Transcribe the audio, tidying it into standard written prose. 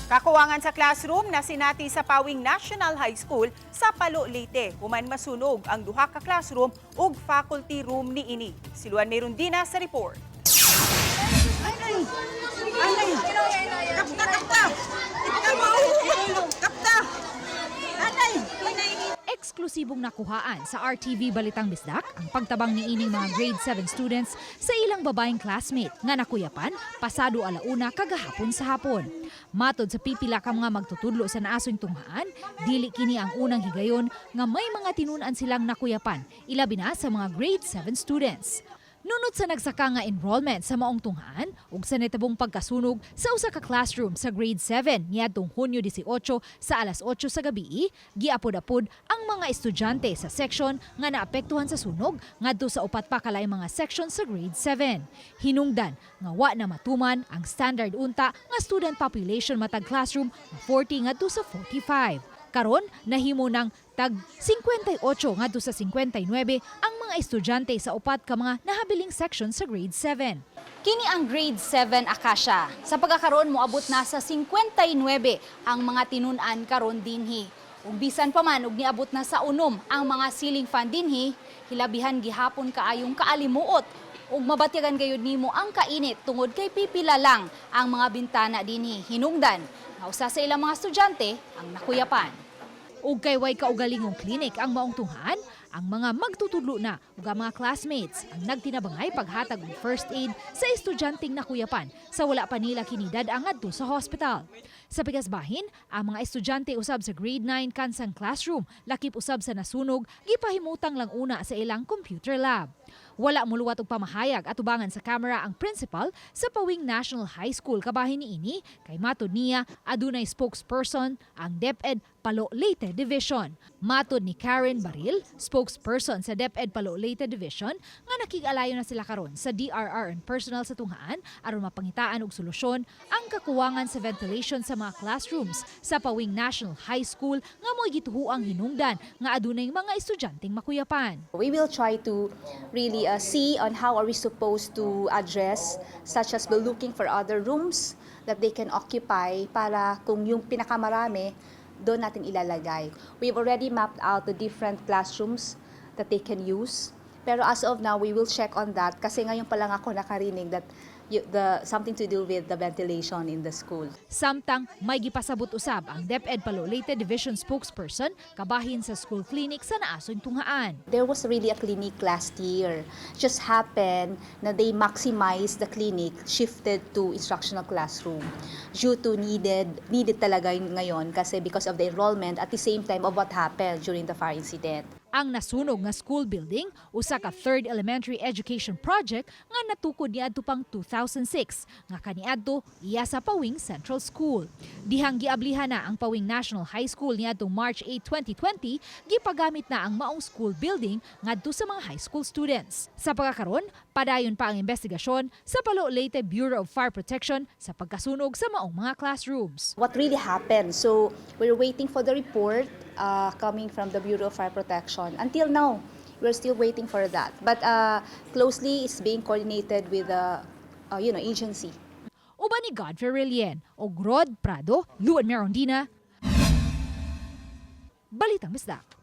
Kakuwangan sa classroom na sinati sa Pawing National High School sa Palo, Leyte. Human masunog ang duha ka classroom ug faculty room niini. Siluan mayroon dina sa report. Eksklusibong nakuhaan sa RTV Balitang Bisdak ang pagtabang niining mga grade 7 students sa ilang babaeng classmate nga nakuyapan pasado alauna kagahapon sa hapon. Matod sa pipila ka mga magtutudlo sa naasoy tunghaan, dili kini ang unang higayon nga may mga tinun-an silang nakuyapan, ilabi na sa mga grade 7 students. Nunot sa nagsaka nga enrollment sa maong tunghaan ug sa netabong pagkasunog sa usa ka classroom sa grade 7 niadtong Hunyo 18 sa alas 8 sa gabi, giapod-apod ang mga estudyante sa section nga naapektuhan sa sunog ngadto sa upat pa kalay mga section sa grade 7. Hinungdan nga wa na matuman ang standard unta nga student population matag classroom nga 40 ngadto sa 45. Karon nahimo ng tag 58 ngadto sa 59 ang mga estudyante sa upat ka mga nahabiling section sa grade 7. Kini ang grade 7 Akasya. Sa pagkakaroon moabot na sa 59 ang mga tinun-an karon dinhi. Ug bisan pa man ug niabot na sa unom ang mga ceiling fan dinhi, hilabihan gihapon kaayong kaalimuot ug mabatyagan gayud nimo ang kainit tungod kay pipila lang ang mga bintana dinhi. Hinungdan nga usa sa ilang mga estudyante ang nakuyapan. Ug kay way kaugalingong klinik ang maong tunghaan, ang mga magtutudlo na ug ang mga classmates ang nagtinabangay paghatag og first aid sa estudyanteng nakuyapan sa wala pa nila kinidad ang adto sa hospital. Sa pigasbahin, ang mga estudyante usab sa grade 9 kansang classroom lakip usab sa nasunog gipahimutang lang una sa ilang computer lab. Wala muluwat og pamahayag at ubangan sa camera ang principal sa Pawing National High School kabahin niini kay matod niya adunay spokesperson ang DepEd Palo Leyte Division. Matod ni Karen Baril, spokesperson sa DepEd Palo Leyte Division, nga nakig-alayo na sila karon sa DRR and personnel sa tunghaan aron mapangitaan og solusyon ang kakuwangan sa ventilation sa mga classrooms sa Pawing National High School nga mo'y gituhuang hinungdan nga adunay mga estudyanteng makuyapan. We will try to really see on how are we supposed to address, such as we're looking for other rooms that they can occupy para kung yung pinakamarami, doon natin ilalagay. We've already mapped out the different classrooms that they can use. Pero as of now, we will check on that kasi ngayon pa lang ako nakarinig that something to do with the ventilation in the school. Samtang may gipasabot usab ang DepEd Palo Leyte Division spokesperson kabahin sa school clinic sa naasoy tunghaan. There was really a clinic last year. Just happened na they maximized the clinic, shifted to instructional classroom due to needed talaga ngayon kasi because of the enrollment at the same time of what happened during the fire incident. Ang nasunog nga school building, usa ka third elementary education project nga natukod niadto pang 2006 nga kaniadto iya sa Pawing Central School. Dihang giablihan na ang Pawing National High School niadtong March 8, 2020, gipagamit na ang maong school building ngadto sa mga high school students. Sa pagkakaron, padayon pa ang investigasyon sa Palo Leyte Bureau of Fire Protection sa pagkasunog sa maong mga classrooms. What really happened? So we're waiting for the report coming from the Bureau of Fire Protection. Until now, we're still waiting for that. But closely is being coordinated with the agency. Uban ni Godfrey Relien o Rod Prado, Luan Merondina, Balitang Bisdak.